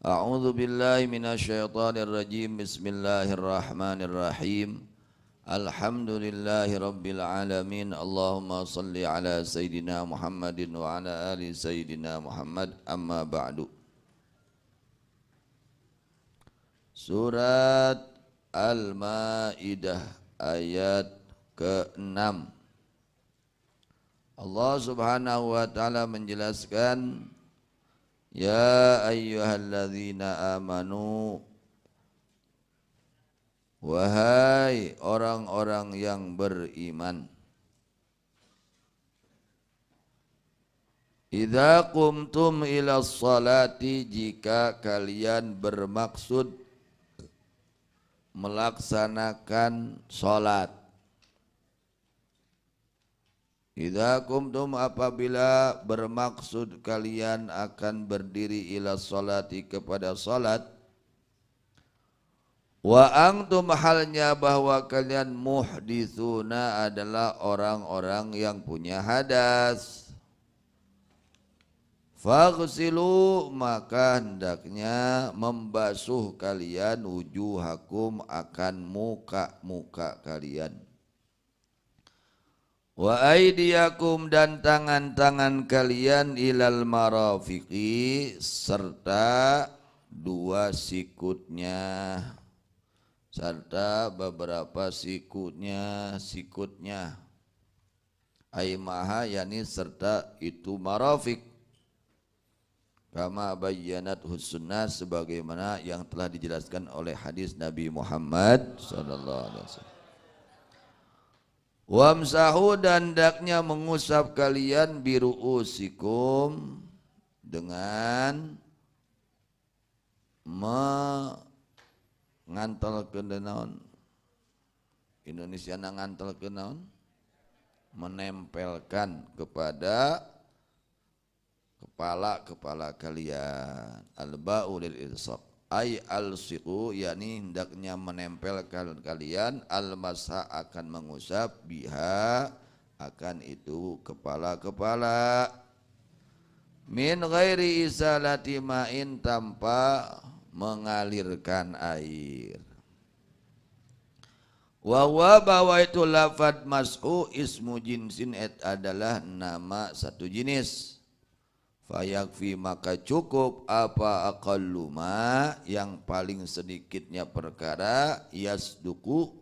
A'udzu billahi minasyaitonir rajim. Bismillahirrahmanirrahim. Alhamdulillahi rabbil alamin. Allahumma salli ala sayyidina Muhammadin wa ala ali sayyidina Muhammad. Amma ba'du. Surat Al-Maidah ayat ke-6. Allah Subhanahu wa taala menjelaskan, ya ayyuhalladzina amanu, wahai orang-orang yang beriman, idza qumtum ila sholati, jika kalian bermaksud melaksanakan sholat. Idza qumtum, apabila bermaksud kalian akan berdiri ila sholati, kepada sholat. Wa antum, halnya bahwa kalian muhditsuna, adalah orang-orang yang punya hadas. Faghsilu, maka hendaknya membasuh kalian wujuhakum, akan muka-muka kalian. Wa aydiyakum, dan tangan-tangan kalian, ilal marafiqi, serta dua sikutnya, serta beberapa sikutnya. Aimaha, yakni serta itu marafiq. Kama bayyanat sunnah, sebagaimana yang telah dijelaskan oleh hadis Nabi Muhammad sallallahu alaihi wasallam. Wamsahu, dan hendaknya mengusap kalian biru'usikum, dengan mengantalkeun naon, Indonesia ngantalkeun naon, menempelkan kepada kepala kalian. Al-ba'u lil ilsaq, ay al-siqu, yakni hendaknya menempelkan kalian, al-masha, akan mengusap, biha, akan itu kepala-kepala, min ghairi isalati ma'in, tanpa mengalirkan air. Wa huwa, bahwa itu lafad mas'u, ismu jinsin, adalah nama satu jenis. Fayakfi, maka cukup, apa aqallu ma, yang paling sedikitnya perkara, yasduku,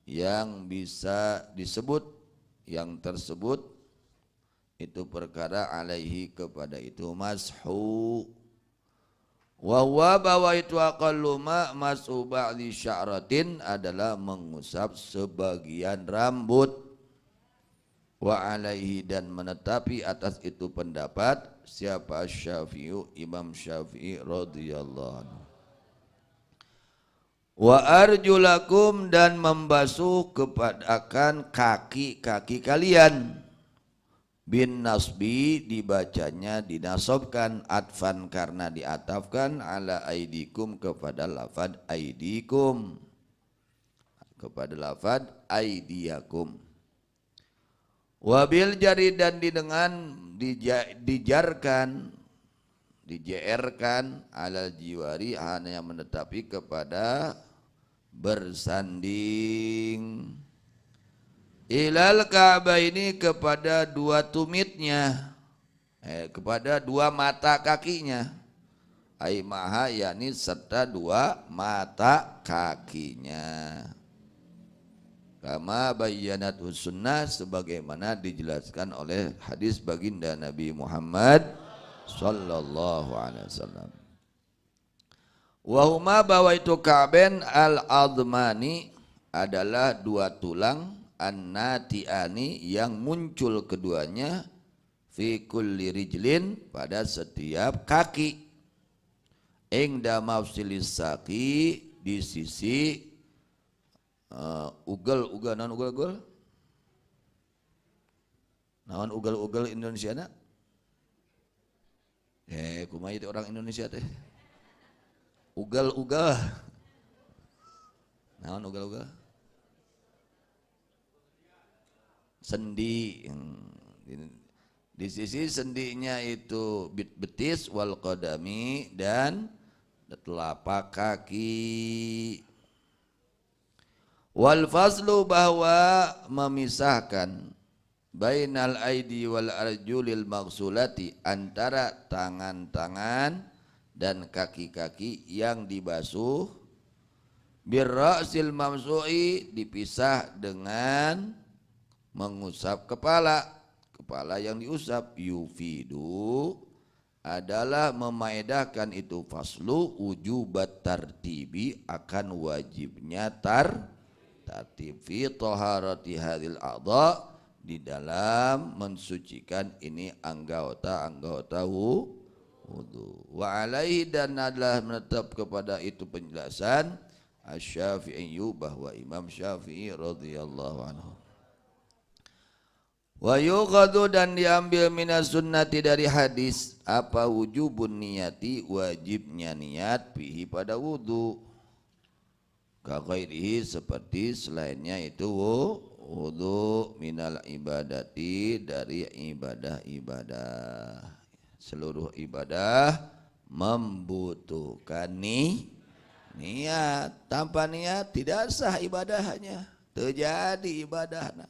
yang bisa disebut, yang tersebut itu perkara, alaihi, kepada itu mashu. Wa huwa, bahwa itu aqallu ma, mas'u ba'di sya'ratin, adalah mengusap sebagian rambut. Wa alaihi, dan menetapi atas itu pendapat siapa? Syafi'i, Imam Syafi'i radhiyallahu anhu. Wa arjulakum, dan membasuh kepada kaki-kaki kalian. Bin nasbi, dibacanya dinasobkan, atfan, karena diatafkan, ala aidikum, kepada lafad aidikum, kepada lafad aidiyakum. Wabil jari, dan dengan dijarkan, dijerkan, alal jiwari, hanya menetapi kepada bersanding. Ilal Ka'bah, ini kepada dua tumitnya, kepada dua mata kakinya. Aimaha, yakni serta dua mata kakinya. Kama bayyanat sunnah, sebagaimana dijelaskan oleh hadis baginda Nabi Muhammad sallallahu alaihi wasallam. Wa huma, bahwa itu ka'ben al-admani, adalah dua tulang, an-nati'ani, yang muncul keduanya, fi kulli rijlin, pada setiap kaki, ingda mafsilis saqi, di sisi ugel naon ugel Indonesia na kumaha itu orang Indonesia teh ugel naon ugel sendi. Di sisi sendinya itu betis wal qadami, dan telapak kaki. Wal faslu bahwa memisahkan bainal aidi wal arjulil maghsulati antara tangan-tangan dan kaki-kaki yang dibasuh, birra'sil mamsu'i dipisah dengan mengusap kepala yang diusap, yufidu adalah memaedahkan itu faslu wujubat tartibi akan wajibnya tartib fi taharati hadhil a'dha di dalam mensucikan ini anggota wudu. Wa alaihi dan adalah menetap kepada itu penjelasan Asy-Syafi'i bahwa Imam Syafi'i radhiyallahu anhu. Wa yuqadu dan diambil minas sunnati dari hadis apa wujubun niyati wajibnya niat bihi pada wudu. Ka ghairihi seperti selainnya itu wudu minal ibadati dari ibadah-ibadah. Seluruh ibadah membutuhkan niat. Tanpa niat tidak sah ibadahnya. Terjadi ibadahna.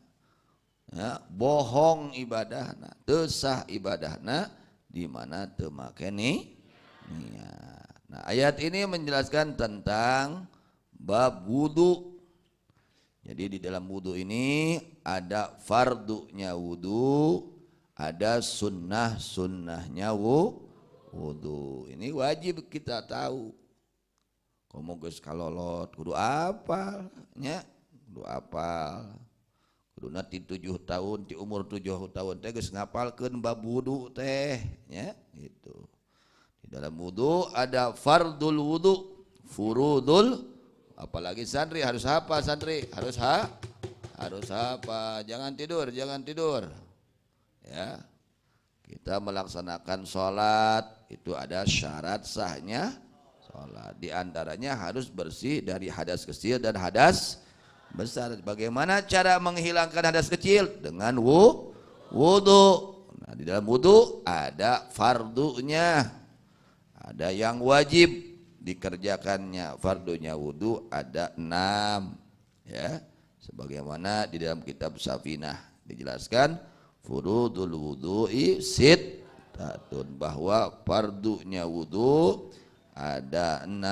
Ya, bohong ibadahna. Tesah ibadahna di mana teu make niat. Nah, ayat ini menjelaskan tentang bab wudu. Jadi di dalam wudu ini ada fardunya wudu, ada sunnahnya wudu. Ini wajib kita tahu. Komo geus kalolot kudu apal nya, kudu apal. Kudu nanti 7 tahun, di umur 7 tahun teh geus ngapalkeun bab wudu teh nya gitu. Di dalam wudu ada fardul wudu, furudul. Apalagi santri harus apa, santri harus apa, jangan tidur ya. Kita melaksanakan sholat itu ada syarat sahnya sholat, di antaranya harus bersih dari hadas kecil dan hadas besar. Bagaimana cara menghilangkan hadas kecil? Dengan wudu. Nah, di dalam wudu ada fardunya, ada yang wajib dikerjakannya. Fardunya wudu ada 6 ya, sebagaimana di dalam kitab Safinah dijelaskan furudul wudu'i sittatun, bahwa fardunya wudu ada 6.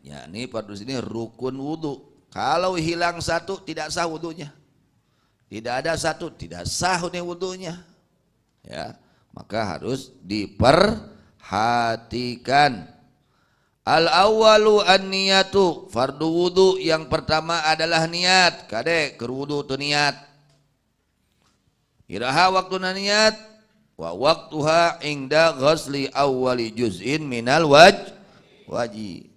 Ya, ini fardu sini rukun wudu. Kalau hilang satu tidak sah wudunya. Tidak ada satu tidak sah wudunya. Ya. Maka harus diperhatikan. Al-awwalu an-niyatu, fardu wudu yang pertama adalah niat. Kade keur wudu teu niat. Iraha waktuna niat wa waqtuha inda ghusli awwali juz'in minal waji.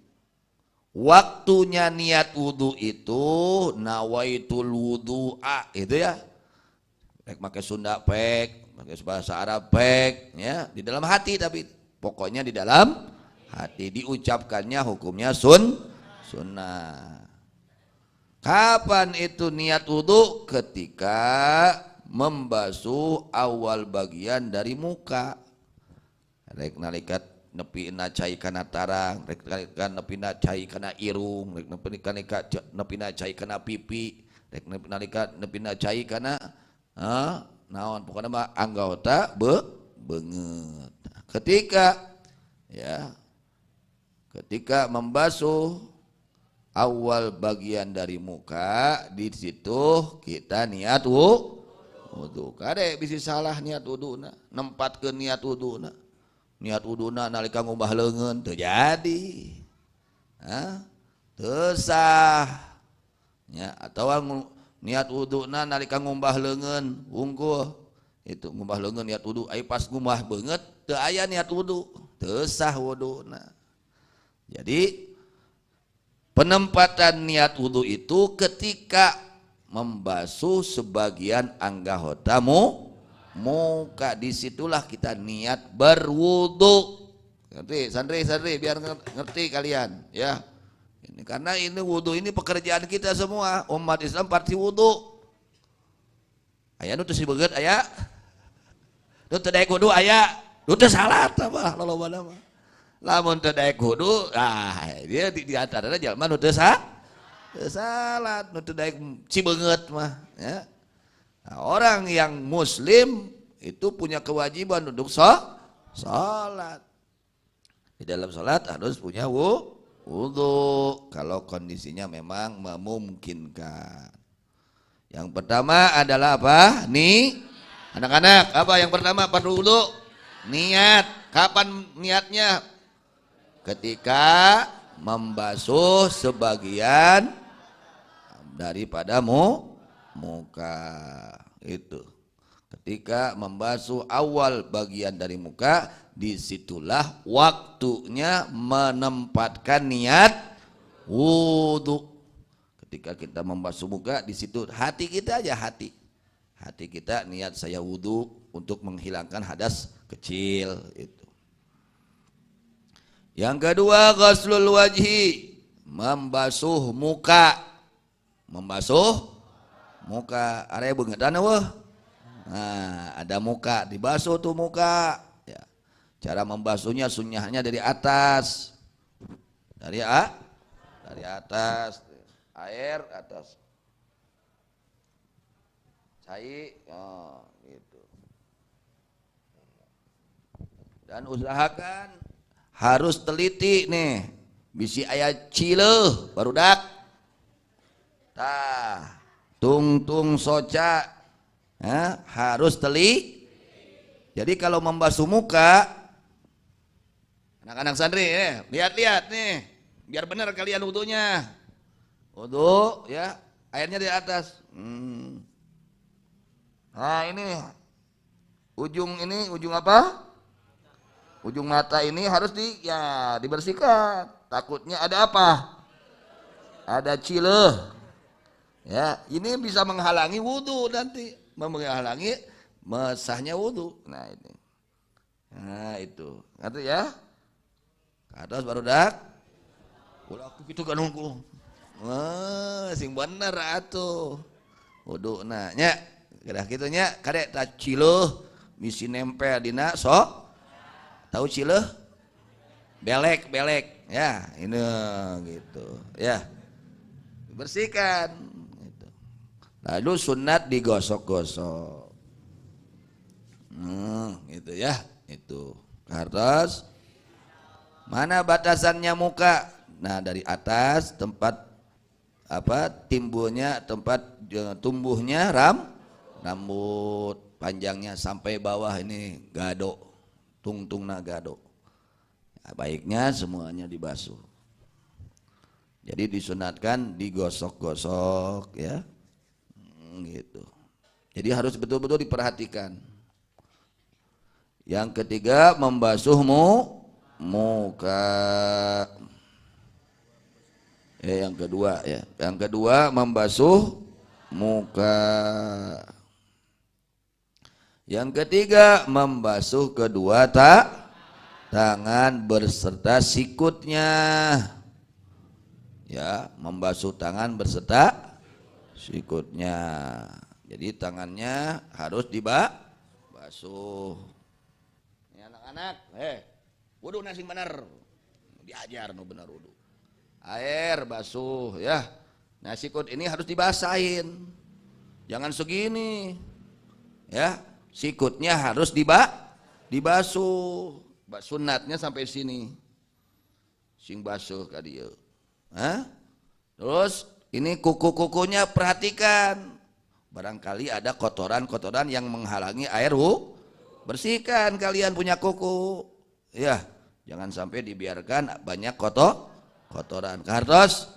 Waktunya niat wudu itu nawaitul wudu'a itu ya. Rek make Sunda pek, pakai bahasa Arab pek ya, di dalam hati, tapi pokoknya di dalam hati diucapkannya hukumnya sunnah. Kapan itu niat wudu? Ketika membasuh awal bagian dari muka. Rek nalikat nepina cai kana tarang, rek nalikat nepina cai kana irung, rek nepina cai kana pipi, rek nalikat nepina cai kana naon pokoknya mah anggota beungeut. Ketika membasuh awal bagian dari muka, di situ kita niat wudu. Kade bisa salah niat wuduna, nempatkeun niat wuduna. Niat wuduna nalika ngumbah leungeun teu jadi. Teu sah. Ya, atawa niat wuduna nalika ngumbah leungeun wungkul, itu ngumbah leungeun niat wudu, ai pas ngumbah beungeut teu aya niat wudu, teu sah wuduna. Jadi penempatan niat wudu itu ketika membasuh sebagian anggota muka, disitulah kita niat berwudu. Ngerti santri biar ngerti kalian ya. Ini karena ini wudu ini pekerjaan kita semua umat Islam parti wudu. Aya nu teu sibeget aya. Nu teu daek wudu aya. teu salat apa lolobana mah. Lamun teu daek wudu, dia di antarana jalma nu teu salat, nu teu daek cibeungeut mah ya. Nah, orang yang muslim itu punya kewajiban untuk salat. Di dalam salat harus punya wudu kalau kondisinya memang memungkinkan. Yang pertama adalah apa? Anak-anak, apa yang pertama pada wudu? Niat. Kapan niatnya? Ketika membasuh sebagian daripada muka. Itu. Ketika membasuh awal bagian dari muka, disitulah waktunya menempatkan niat wudu. Ketika kita membasuh muka, di situ hati kita aja hati kita niat saya wudu untuk menghilangkan hadas kecil itu. Yang kedua, ghuslul wajhi, membasuh muka. Area beungedan eueuh. Nah, ada muka, dibasuh tuh muka. Ya. Cara membasuhnya sunnahnya dari atas. Dari atas. Air atas. Cai, gitu. Dan usahakan harus teliti nih. Bisi aya cileuh barudak. Tah, tung soca. Harus Jadi kalau membasuh muka, anak-anak santri, lihat-lihat nih, biar benar kalian wudunya. Wudu ya, airnya di atas. Nah ini ujung apa? Ujung mata ini harus dibersihkan. Takutnya ada apa? Ada cileuh. Ya, ini bisa menghalangi wudu nanti, menghalangi mesahnya wudu. Nah ini. Nah itu. Ngerti ya? Ke atas baru dak. Ulah aku kitu kan unggul. Sing bener atuh. Wuduna nya. Kedah kitu nya kadek ta cileuh bisi nempel dina sok. Tahu cileuh? Belek ya, ini gitu. Ya. Bersihkan gitu. Lalu sunat digosok-gosok. Gitu ya, itu. Terus mana batasannya muka? Nah, dari atas tempat tempat tumbuhnya rambut panjangnya sampai bawah ini gado, tungtungna gado. Nah, baiknya semuanya dibasuh. Jadi disunatkan digosok-gosok ya, gitu. Jadi harus betul-betul diperhatikan. Yang ketiga membasuh muka. Yang kedua membasuh muka. Yang ketiga membasuh kedua tangan berserta sikutnya. Ya, membasuh tangan berserta sikutnya. Jadi tangannya harus dibasuh. Ini anak-anak, wudu nasi bener. Diajar nu bener wudu. Air basuh ya. Nah sikut ini harus dibasahin. Jangan segini. Ya, sikutnya harus dibasuh. Sunatnya sampai sini. Sing basuh ka dieu. Terus ini kuku-kukunya perhatikan. Barangkali ada kotoran-kotoran yang menghalangi air bersihkan kalian punya kuku. Ya, jangan sampai dibiarkan banyak kotoran. Harus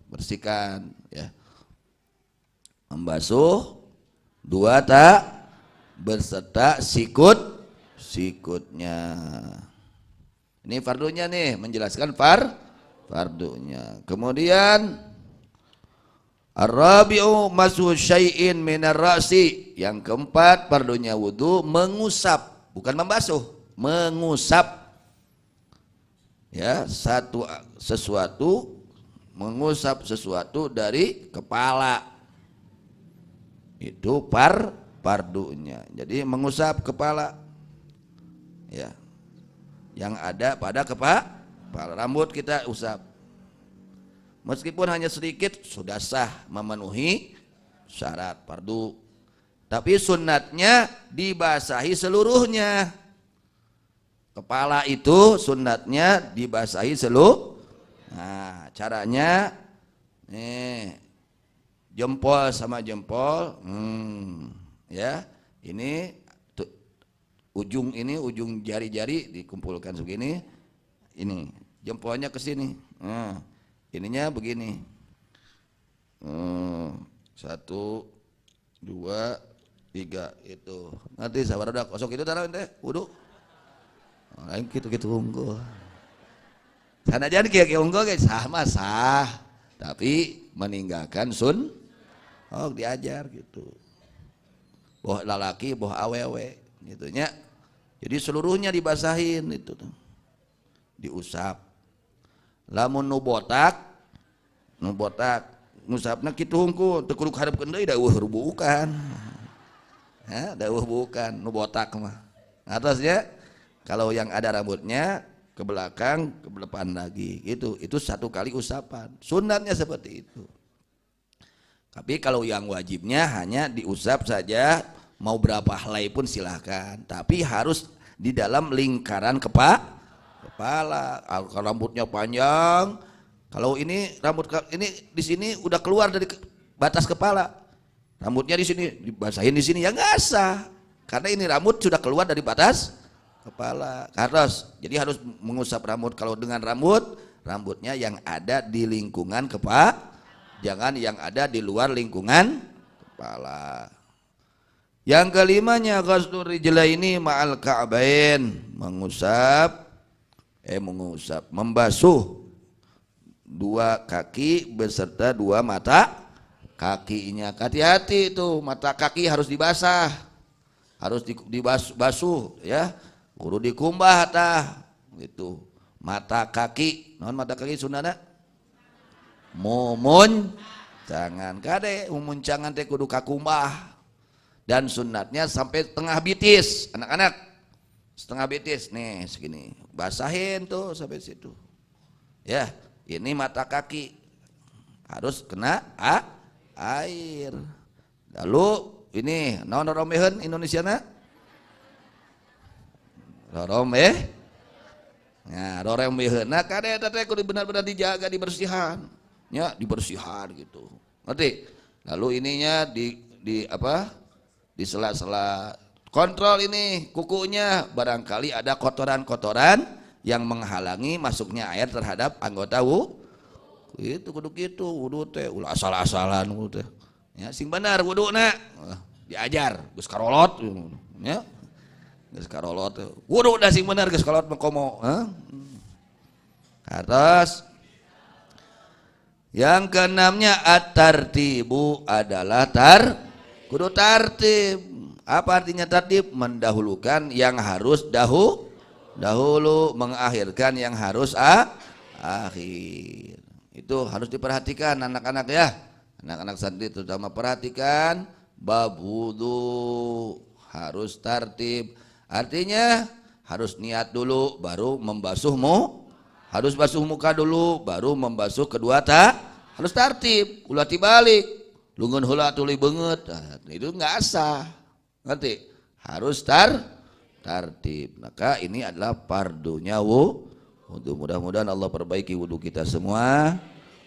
bersihkan ya. Membasuh dua berserta sikutnya. Ini fardunya nih, menjelaskan fardunya. Kemudian ar-rabi'u masu syai'in minar ra'si. Yang keempat fardunya wudu mengusap, bukan membasuh, mengusap. Ya, mengusap sesuatu dari kepala. Itu fardunya. Jadi mengusap kepala. Ya. Yang ada pada kepala, rambut kita usap. Meskipun hanya sedikit sudah sah memenuhi syarat fardu. Tapi sunnatnya dibasahi seluruhnya. Kepala itu sunnatnya dibasahi seluruh. Nah, caranya nih jempol sama jempol, ya. Ini ujung jari-jari dikumpulkan segini. Ini jempolnya ke sini. Nah, ininya begini. 1, 2, 3 itu. Nanti sabar udah kosong itu tanah teh wudu. Lain gitu-gitu unggul. Sana jadi kieu unggul guys sama sah. Tapi meninggalkan diajar gitu. Boh lalaki, boh awewe gitu nya. Jadi seluruhnya dibasahin itu tuh. Diusap. Lamun nu botak ngusapna kitu hungkul teu kudu hareupeun deui dawuh bukan. Ya, dawuh bukan nu botak mah. Atasnya kalau yang ada rambutnya ke belakang, ke depan lagi gitu. Itu 1 kali usapan. Sunatnya seperti itu. Tapi kalau yang wajibnya hanya diusap saja, mau berapa helai pun silahkan. Tapi harus di dalam lingkaran kepala. Kalau rambutnya panjang, kalau ini rambut ini di sini udah keluar dari batas kepala, rambutnya di sini dibasahin di sini ya nggak sah, karena ini rambut sudah keluar dari batas kepala. Jadi harus mengusap rambut. Kalau dengan rambutnya yang ada di lingkungan kepala, jangan yang ada di luar lingkungan kepala. Yang kelimanya ghusl rijlaini ma'al ka'bain, membasuh 2 kaki beserta 2 mata kakinya. Hati-hati itu, mata kaki harus dibasah, harus dibasuh ya, kudu dikumbah tah gitu. Mata kaki, naon mata kaki sunana? Mumun jangan kade, mumuncangan teh kudu kakumbah. Dan sunatnya sampai tengah bitis, anak-anak setengah bitis nih segini, basahin tuh sampai situ ya. Ini mata kaki harus kena air. Lalu ini naon roromehen Indonesia na roromeh. Nah, roromehen na kade eta teh kudu benar-benar dijaga, dibersihan ya, dibersihan gitu, ngerti? Lalu ininya di apa, di sela-sela kontrol ini kukunya, barangkali ada kotoran-kotoran yang menghalangi masuknya air terhadap anggota itu kudu kitu. Wudu teh ulah asal-asalan wudu teh ya, sing benar wuduna diajar geus karolot ya, geus karolot wudu dah sing benar geus karolot komo. Atas yang keenamnya at-tartibu adalah kudu tartib. Apa artinya tartib? Mendahulukan yang harus dahulu, mengakhirkan yang harus akhir. Itu harus diperhatikan anak-anak ya, anak-anak santri terutama, perhatikan bab wudu harus tartib. Artinya harus niat dulu baru membasuhmu, harus basuh muka dulu baru membasuh kedua harus tartib. Ulah tibalik lungun heula tuluy beungeut, itu enggak sah, ngerti? Harus tartib. Maka ini adalah fardunya wudu. Mudah-mudahan Allah perbaiki wudu kita semua.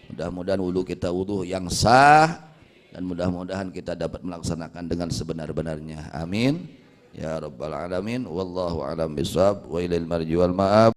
Mudah-mudahan wudu kita wudu yang sah, dan mudah-mudahan kita dapat melaksanakan dengan sebenar-benarnya. Amin ya rabbal alamin. Wallahu a'lam bishawab. Wa ilal marji wal ma'ab.